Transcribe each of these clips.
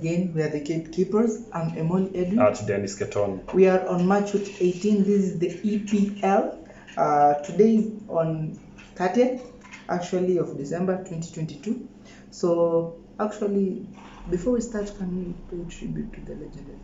Again, we are the gatekeepers. I'm Emol Edu. At Dennis Keton. We are on Man Utd 18. This is the EPL. Today is on 30th, actually, of December 2022. So, actually, before we start, can we pay tribute to the legendary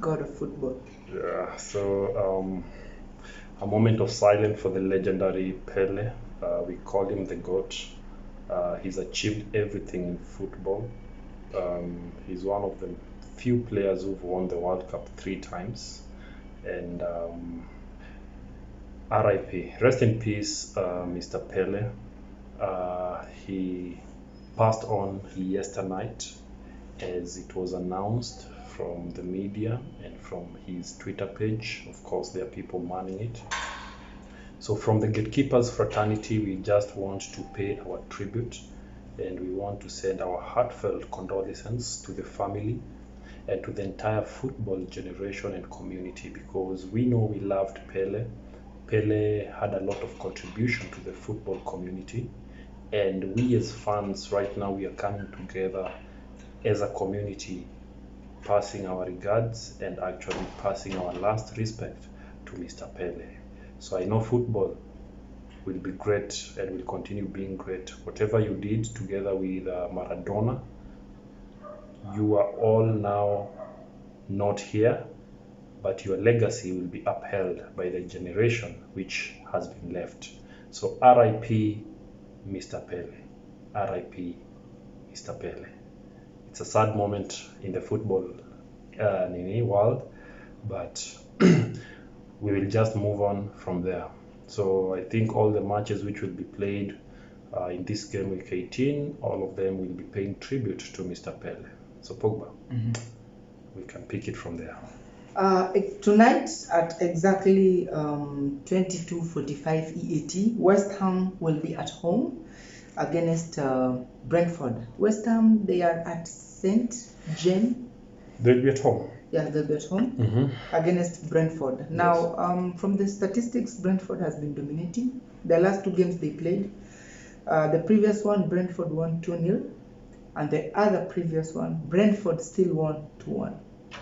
god of football? Yeah, so a moment of silence for the legendary Pele. We call him the GOAT. He's achieved everything in football. He's one of the few players who've won the World Cup 3 times. And RIP, rest in peace, Mr. Pele. He passed on yesterday night, as it was announced from the media and from his Twitter page. Of course, there are people manning it. So from the Gatekeepers fraternity, we just want to pay our tribute, and we want to send our heartfelt condolences to the family and to the entire football generation and community, because we know we loved Pele. Pele had a lot of contribution to the football community, and we as fans right now, we are coming together as a community, passing our regards and actually passing our last respect to Mr. Pele. So I know football will be great and will continue being great. Whatever you did together with Maradona, you are all now not here, but your legacy will be upheld by the generation which has been left. So RIP Mr. Pele, RIP Mr. Pele. It's a sad moment in the football world, but we will just move on from there. So I think all the matches which will be played in this game week 18, all of them will be paying tribute to Mr. Pele. So Pogba, we can pick it from there. Tonight at exactly 22:45 EAT, West Ham will be at home against Brentford. West Ham, they are at St. James. They'll be at home. Yeah, they'll be at home against Brentford. Now, from the statistics, Brentford has been dominating. The last 2 games they played, the previous one, Brentford won 2-0, and the other previous one, Brentford still won 2-1.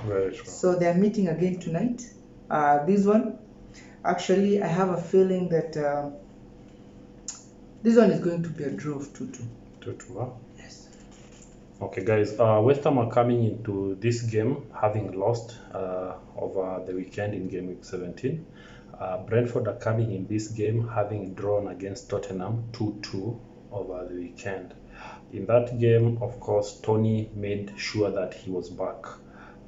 Very true. So they are meeting again tonight. This one, actually, I have a feeling that this one is going to be a draw of 2-2. 2-2, huh? Yes. Okay, guys. West Ham are coming into this game having lost over the weekend in game week 17. Brentford are coming in this game having drawn against Tottenham 2-2 over the weekend. In that game, of course, Tony made sure that he was back,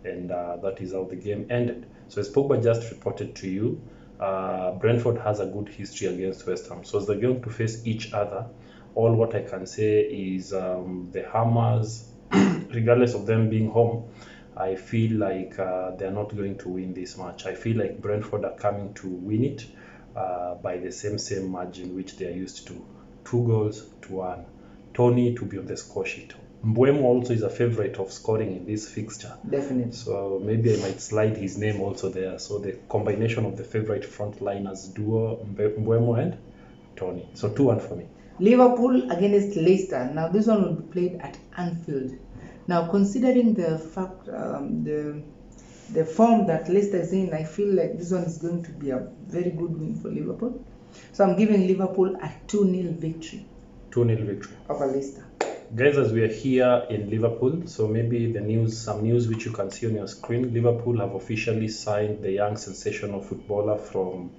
and that is how the game ended. So as Pogba just reported to you, Brentford has a good history against West Ham. So as they're going to face each other, all what I can say is the Hammers, regardless of them being home, I feel like they're not going to win this match. I feel like Brentford are coming to win it by the same margin which they are used to. 2-1. Tony to be on the score sheet. Mbeumo also is a favorite of scoring in this fixture. Definitely. So maybe I might slide his name also there. So the combination of the favorite frontliners duo, Mbeumo and Tony. So 2-1 for me. Liverpool against Leicester. Now this one will be played at Anfield. Now considering the fact, the form that Leicester is in, I feel like this one is going to be a very good win for Liverpool. So I'm giving Liverpool a 2-0 victory. 2-0 victory over Leicester. Guys, as we are here in Liverpool, so maybe some news which you can see on your screen, Liverpool have officially signed the young sensational footballer from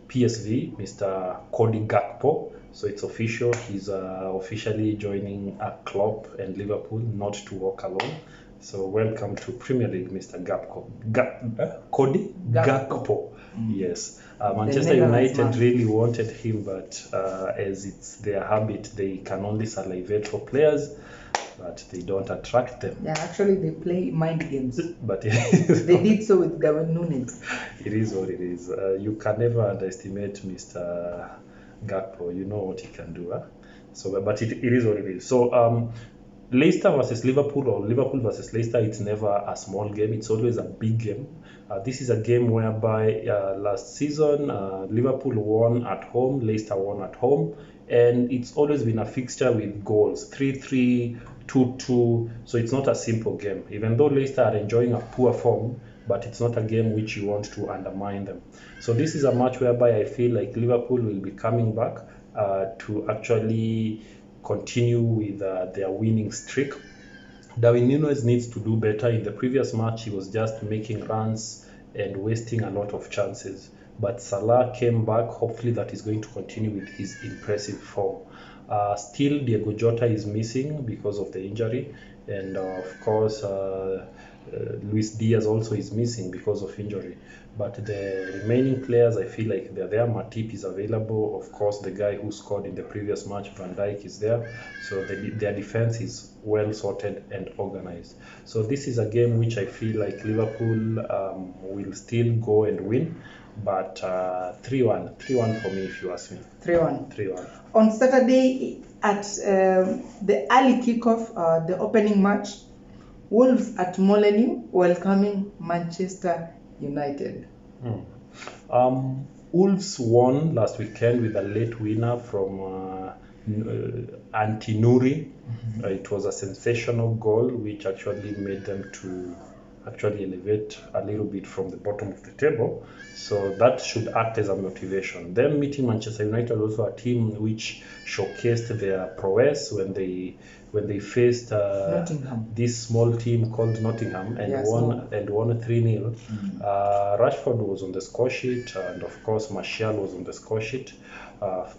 PSV, Mr. Cody Gakpo. So it's official, he's officially joining a club and Liverpool, not to walk alone. So welcome to Premier League, Mr. Cody Gakpo. Yes. Manchester United really wanted him, but as it's their habit, they can only salivate for players, but they don't attract them. Yeah, actually they play mind games. But they did so with Darwin Núñez. It is what it is. You can never underestimate Mr. Gakpo. You know what he can do. Huh? So, but it is what it is. So, Leicester versus Liverpool or Liverpool versus Leicester, it's never a small game. It's always a big game. This is a game whereby last season Liverpool won at home, Leicester won at home, and it's always been a fixture with goals, 3-3, 2-2. So it's not a simple game. Even though Leicester are enjoying a poor form, but it's not a game which you want to undermine them. So this is a match whereby I feel like Liverpool will be coming back to actually continue with their winning streak. Darwin Núñez needs to do better. In the previous match, he was just making runs and wasting a lot of chances. But Salah came back. Hopefully that is going to continue with his impressive form. Still, Diego Jota is missing because of the injury. And of course, Luis Diaz also is missing because of injury. But the remaining players, I feel like they're there. Matip is available. Of course, the guy who scored in the previous match, Van Dijk, is there. So their defense is well sorted and organized. So this is a game which I feel like Liverpool will still go and win. But 3-1 for me, if you ask me. 3-1. On Saturday at the early kickoff, the opening match, Wolves at Molineux welcoming Manchester United. Wolves won last weekend with a late winner from Antinuri. It was a sensational goal which actually made them to actually elevate a little bit from the bottom of the table. So that should act as a motivation. Them meeting Manchester United, also a team which showcased their prowess when they faced this small team called Nottingham and won 3-0. Rashford was on the score sheet, and of course Martial was on the score sheet.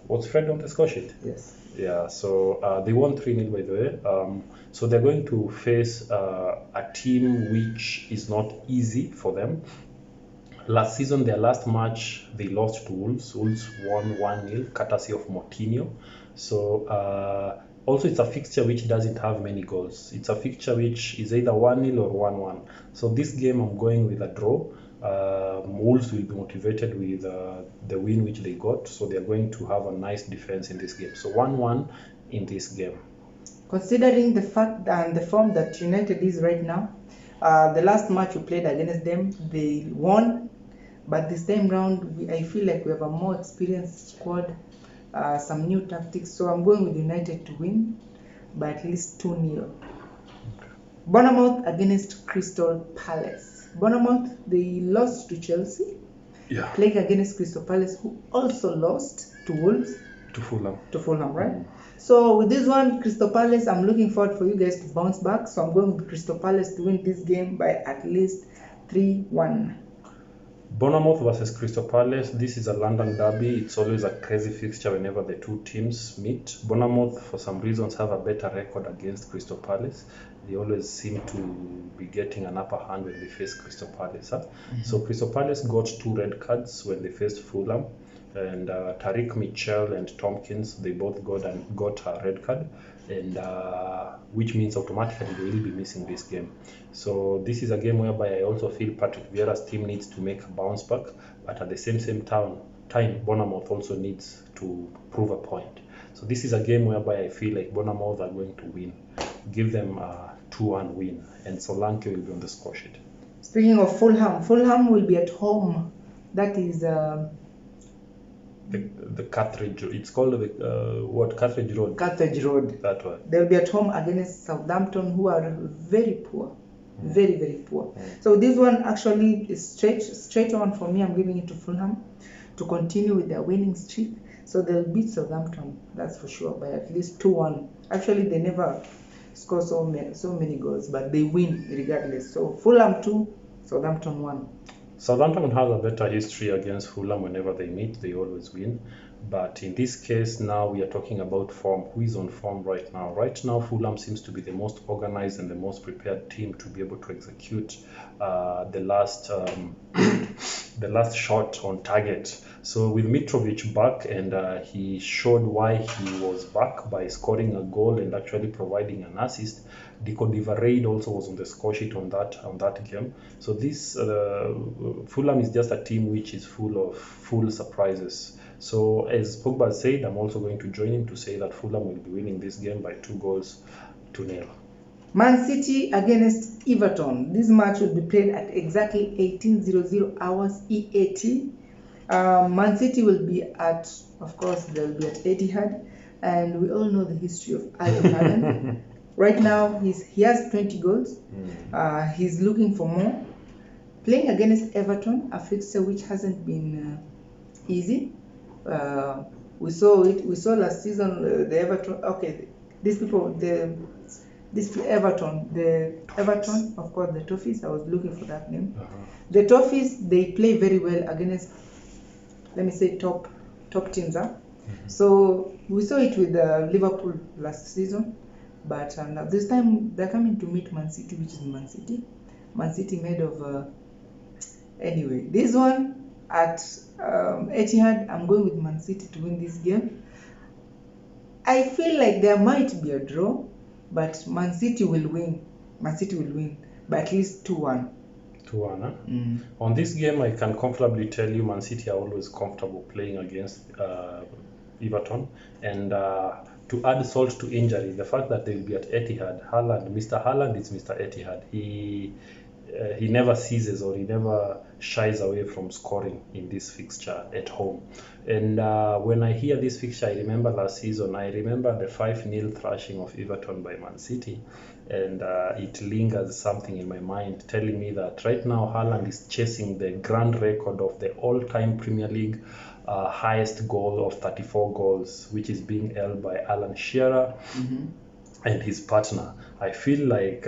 Was Fred on the score sheet? Yes. Yeah, so they won 3-0 by the way. So they're going to face a team which is not easy for them. Last season, their last match, they lost to Wolves. Wolves won 1-0, courtesy of Moutinho. So also it's a fixture which doesn't have many goals. It's a fixture which is either 1-0 or 1-1. So this game I'm going with a draw. Wolves will be motivated with the win which they got, so they're going to have a nice defense in this game. So 1-1 in this game. Considering the fact and the form that United is right now, the last match we played against them, they won, but this time round I feel like we have a more experienced squad, some new tactics, so I'm going with United to win by at least 2-0. Bournemouth against Crystal Palace. Bournemouth, they lost to Chelsea, playing against Crystal Palace, who also lost to Wolves. To Fulham, right? So with this one, Crystal Palace, I'm looking forward for you guys to bounce back. So I'm going with Crystal Palace to win this game by at least 3-1. Bournemouth versus Crystal Palace. This is a London derby. It's always a crazy fixture whenever the two teams meet. Bournemouth, for some reasons, have a better record against Crystal Palace. They always seem to be getting an upper hand when they face Crystal Palace. So Crystal Palace got 2 red cards when they faced Fulham. And Tariq Mitchell and Tompkins, they both got a red card, and which means automatically they will be missing this game. So this is a game whereby I also feel Patrick Vieira's team needs to make a bounce back, but at the same time, Bournemouth also needs to prove a point. So this is a game whereby I feel like Bournemouth are going to win. Give them a 2-1 win, and Solanke will be on the score sheet. Speaking of Fulham will be at home. That is the Carthage. It's called the Carthage Road. Carthage Road. That one. They'll be at home against Southampton, who are very poor, very very poor. So this one actually is straight on for me. I'm giving it to Fulham to continue with their winning streak. So they'll beat Southampton, that's for sure, by at least 2-1. Actually, they never score so many goals, but they win regardless. So Fulham 2, Southampton 1. Southampton has a better history against Fulham. Whenever they meet, they always win. But in this case, now we are talking about form. Who is on form right now? Right now, Fulham seems to be the most organized and the most prepared team to be able to execute the last shot on target. So with Mitrovic back, and he showed why he was back by scoring a goal and actually providing an assist. Dico Divareid also was on the score sheet on that game. So this Fulham is just a team which is full surprises. So as Pogba said, I'm also going to join him to say that Fulham will be winning this game by 2-0. Man City against Everton. This match will be played at exactly 18:00 hours EAT. Man City will be at, of course, they'll be at Etihad, and we all know the history of Erling Haaland. Right now, he has 20 goals. He's looking for more. Playing against Everton, a fixture which hasn't been easy. We saw it. We saw last season the Everton. Okay, these people, this Everton, of course, the Toffees. I was looking for that name. The Toffees, they play very well against, let me say, top teams. So we saw it with Liverpool last season, but this time they're coming to meet Man City, which is Man City. Man City made of. Anyway, this one at Etihad, I'm going with Man City to win this game. I feel like there might be a draw, but Man City will win. Man City will win by at least 2-1. 2-1, huh? On this game, I can comfortably tell you Man City are always comfortable playing against Everton. And to add salt to injury, the fact that they'll be at Etihad, Mr. Haaland is Mr. Etihad. He never ceases, or he never shies away from scoring in this fixture at home. And when I hear this fixture, I remember last season, I remember the 5-0 thrashing of Everton by Man City. And it lingers something in my mind, telling me that right now Haaland is chasing the grand record of the all-time Premier League highest goal of 34 goals, which is being held by Alan Shearer and his partner. I feel like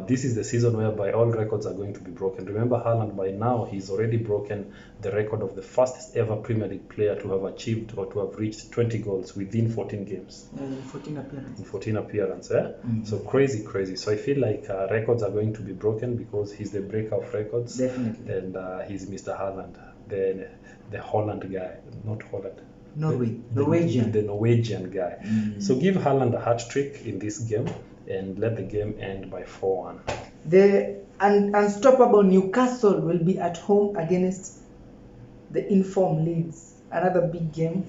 this is the season whereby all records are going to be broken. Remember, Haaland, by now, he's already broken the record of the fastest ever Premier League player to have achieved or to have reached 20 goals within 14 games. In 14 appearances. In 14 appearances, So crazy. So I feel like records are going to be broken because he's the breaker of records. Definitely. And he's Mr. Haaland, the Holland guy, not Holland. Norwegian. The Norwegian guy. So give Haaland a hat trick in this game and let the game end by 4-1. The unstoppable Newcastle will be at home against the informed Leeds. Another big game.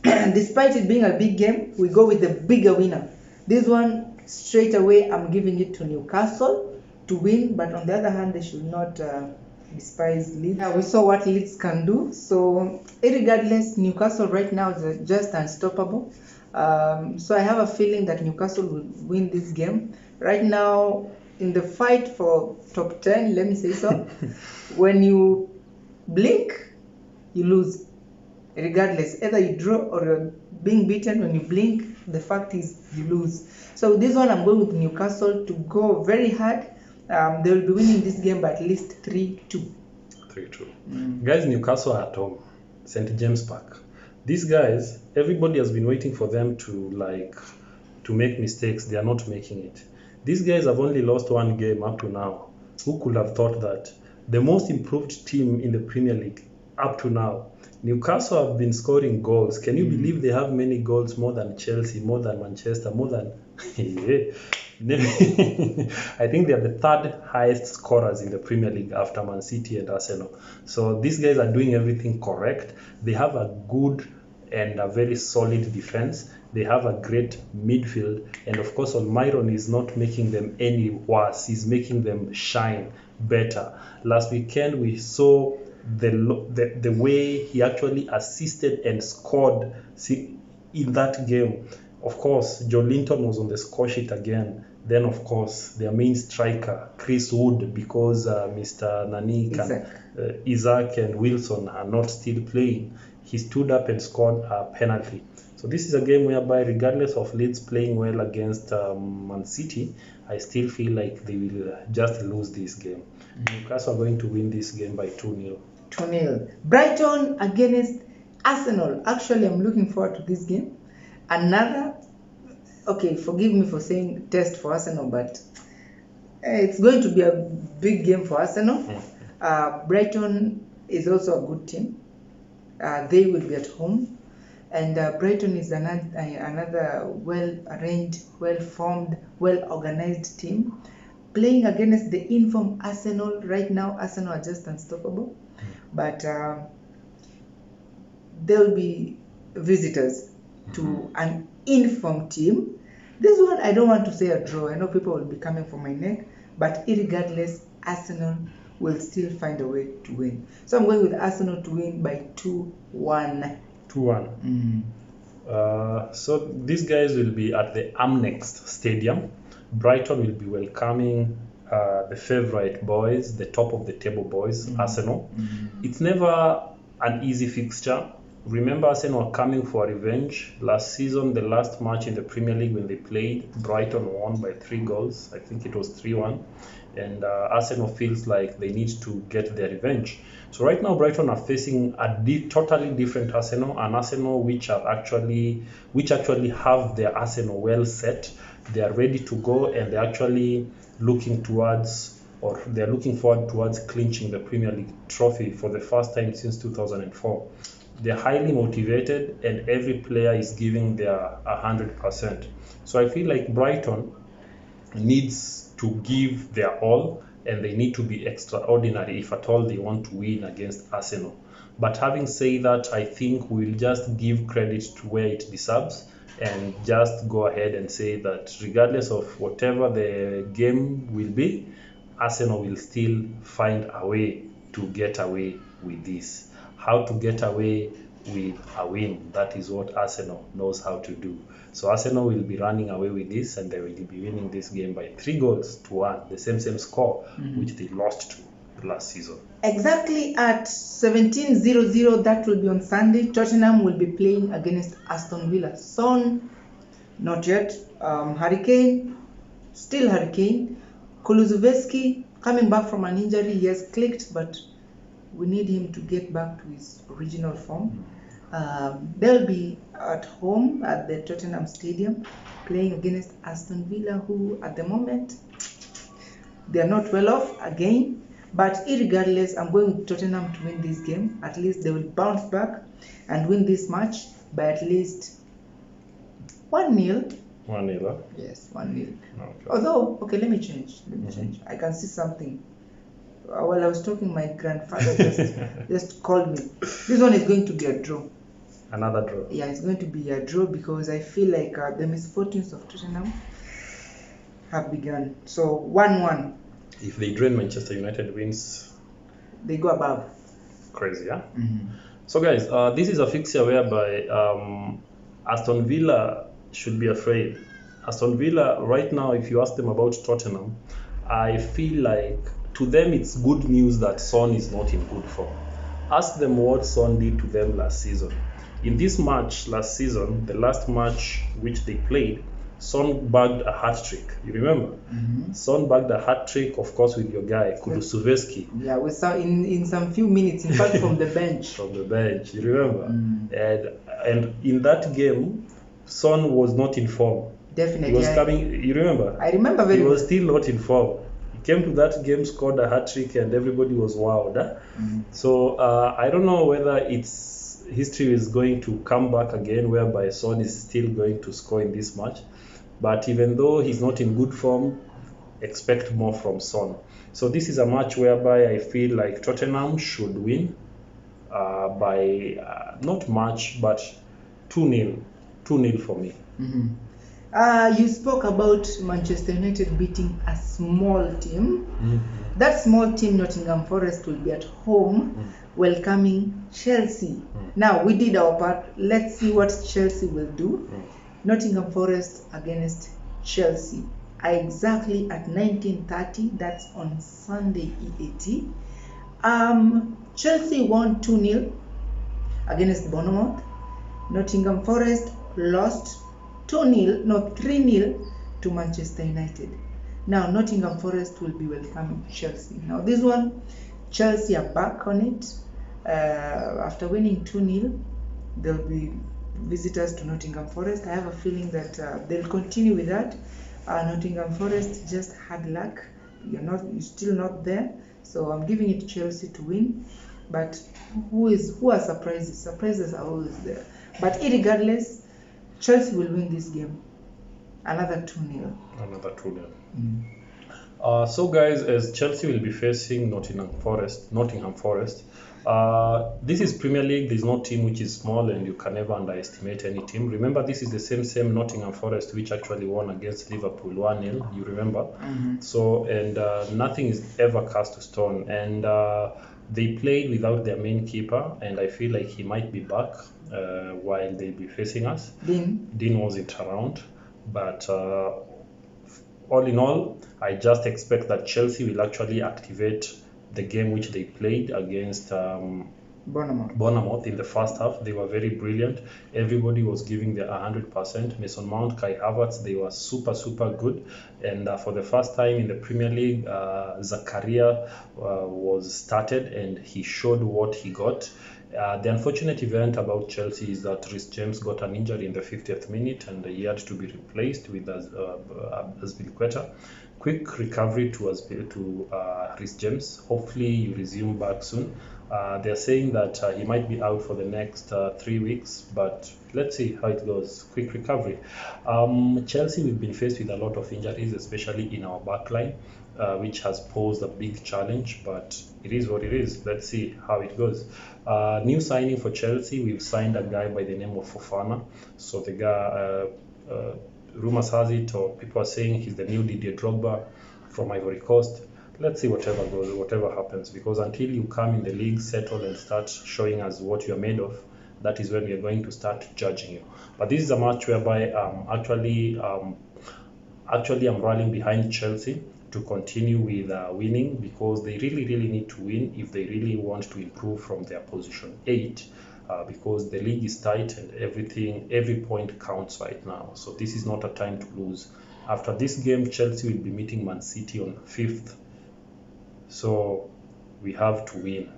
Despite it being a big game, we go with the bigger winner. This one, straight away, I'm giving it to Newcastle to win, but on the other hand, they should not despise Leeds. We saw what Leeds can do. So, irregardless, Newcastle right now is just unstoppable. So I have a feeling that Newcastle will win this game. Right now, in the fight for top 10, let me say so, when you blink, you lose. Regardless, either you draw or you're being beaten. When you blink, the fact is you lose. So this one, I'm going with Newcastle to go very hard. They will be winning this game by at least 3-2. 3-2. Guys, Newcastle are at home, St. James Park. These guys, everybody has been waiting for them to make mistakes. They are not making it. These guys have only lost one game up to now. Who could have thought that? The most improved team in the Premier League up to now. Newcastle have been scoring goals. Can you believe they have many goals, more than Chelsea, more than Manchester, more than... I think they are the third highest scorers in the Premier League after Man City and Arsenal. So these guys are doing everything correct. They have a good and a very solid defense. They have a great midfield. And of course, Almiron is not making them any worse. He's making them shine better. Last weekend, we saw the way he actually assisted and scored in that game. Of course, Joe Linton was on the score sheet again. Then, of course, their main striker, Chris Wood, because Mr. Isaac and Wilson are not still playing, he stood up and scored a penalty. So this is a game whereby, regardless of Leeds playing well against Man City, I still feel like they will just lose this game. Newcastle are going to win this game by 2-0. 2-0. Brighton against Arsenal. Actually, I'm looking forward to this game. Okay, forgive me for saying test for Arsenal, but it's going to be a big game for Arsenal. Brighton is also a good team. They will be at home. And Brighton is another well-arranged, well-formed, well-organized team. Playing against the informed Arsenal. Right now, Arsenal are just unstoppable. But they'll be visitors to an informed team. This one, I don't want to say a draw. I know people will be coming for my neck. But irregardless, Arsenal will still find a way to win. So I'm going with Arsenal to win by 2-1. 2-1. So these guys will be at the Amnext Stadium. Brighton will be welcoming the favourite boys, the top of the table boys, Arsenal. It's never an easy fixture. Remember, Arsenal are coming for revenge. Last season, the last match in the Premier League when they played, Brighton won by 3 goals. I think it was 3-1. And Arsenal feels like they need to get their revenge. So right now, Brighton are facing a totally different Arsenal, an Arsenal which actually have their Arsenal well set. They are ready to go, and they're actually looking forward towards clinching the Premier League trophy for the first time since 2004. They're highly motivated, and every player is giving their 100%. So I feel like Brighton needs to give their all, and they need to be extraordinary if at all they want to win against Arsenal. But having said that, I think we'll just give credit to where it deserves and just go ahead and say that regardless of whatever the game will be, Arsenal will still find a way to get away with this. How to get away with a win, that is what Arsenal knows how to do. So Arsenal will be running away with this, and they will be winning this game by 3-1, the same score which they lost to last season. Exactly at 17:00, that will be on Sunday. Tottenham will be playing against Aston Villa. Son, not yet. Hurricane, still Hurricane. Kulusevski coming back from an injury. He has clicked, but we need him to get back to his original form. They'll be at home at the Tottenham Stadium playing against Aston Villa, who at the moment they are not well off again. But irregardless, I'm going with Tottenham to win this game. At least they will bounce back and win this match by at least 1-0. 1-0? Yes, 1-0. Okay. Although, okay, let me change. I can see something. While I was talking, my grandfather just called me. This one is going to be a draw. Another draw? Yeah, it's going to be a draw because I feel like the misfortunes of Tottenham have begun. So 1-1. If they drain, Manchester United wins, they go above. Crazy, yeah? So guys, this is a fixture whereby Aston Villa should be afraid. Aston Villa, right now, if you ask them about Tottenham, I feel like to them it's good news that Son is not in good form. Ask them what Son did to them last season. In this match last season, the last match which they played, Son bagged a hat-trick. You remember? Son bagged a hat-trick, of course, with your guy, Kulusevski. Yeah, we saw in some few minutes, in fact, from the bench. From the bench, you remember? And in that game, Son was not in form. Definitely. He was coming, you remember? I remember very well. He was still not in form. He came to that game, scored a hat-trick, and everybody was wowed. So I don't know whether history is going to come back again, whereby Son is still going to score in this match. But even though he's not in good form, expect more from Son. So this is a match whereby I feel like Tottenham should win by not much, but 2-0. 2-0 for me. You spoke about Manchester United beating a small team. That small team, Nottingham Forest, will be at home welcoming Chelsea. Now, we did our part. Let's see what Chelsea will do. Nottingham Forest against Chelsea. Exactly at 19:30. That's on Sunday EAT. Chelsea won 2-0 against Bournemouth. Nottingham Forest lost 3-0 to Manchester United. Now Nottingham Forest will be welcoming Chelsea. Now this one, Chelsea are back on it. After winning 2-0, they'll be visitors to Nottingham Forest. I have a feeling that they'll continue with that. Nottingham Forest just had luck. You're still not there, so I'm giving it to Chelsea to win. But who are surprises? Surprises are always there. But irregardless, Chelsea will win this game. Another 2-0. Another 2-0. So guys, as Chelsea will be facing Nottingham Forest, this is Premier League. There's no team which is small, and you can never underestimate any team. Remember, this is the same Nottingham Forest which actually won against Liverpool 1-0. You remember? So, and nothing is ever cast to stone. And They played without their main keeper, and I feel like he might be back while they'll be facing us. Dean wasn't around, but all in all, I just expect that Chelsea will actually activate the game which they played against Bournemouth in the first half. They were very brilliant. Everybody was giving their 100%. Mason Mount, Kai Havertz, they were super good. And for the first time in the Premier League, Zakaria was started, and he showed what he got. The unfortunate event about Chelsea is that Reece James got an injury in the 50th minute, and he had to be replaced with Azpilicueta. Quick recovery to Reece James. Hopefully you resume back soon. They're saying that he might be out for the next 3 weeks, but let's see how it goes. Quick recovery. Chelsea, we've been faced with a lot of injuries, especially in our backline, which has posed a big challenge, but it is what it is. Let's see how it goes. New signing for Chelsea, we've signed a guy by the name of Fofana. So the guy, rumors has it, or people are saying he's the new Didier Drogba from Ivory Coast. Let's see whatever goes, whatever happens, because until you come in the league, settle, and start showing us what you're made of, that is when we are going to start judging you. But this is a match whereby actually I'm rallying behind Chelsea to continue with winning, because they really need to win if they really want to improve from their position 8, because the league is tight and every point counts right now. So this is not a time to lose. After this game, Chelsea will be meeting Man City on 5th. So we have to win.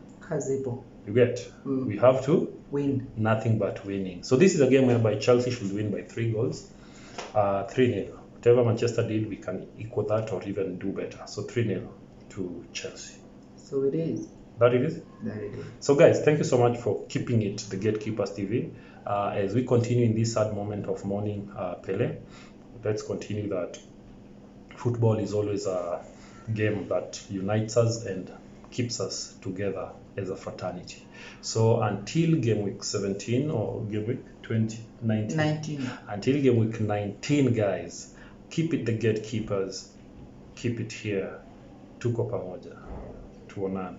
You get? We have to win. Nothing but winning. So this is a game whereby Chelsea should win by 3 goals. 3-0. Whatever Manchester did, we can equal that or even do better. So 3-0 to Chelsea. So it is. That it is? That it is. So guys, thank you so much for keeping it the Gatekeepers TV. As we continue in this sad moment of mourning Pele, let's continue that football is always a game that unites us and keeps us together as a fraternity. So until game week 17 or game week 19. Until game week 19, guys, keep it the Gatekeepers. Keep it here. Tuko pamoja. Tuonane.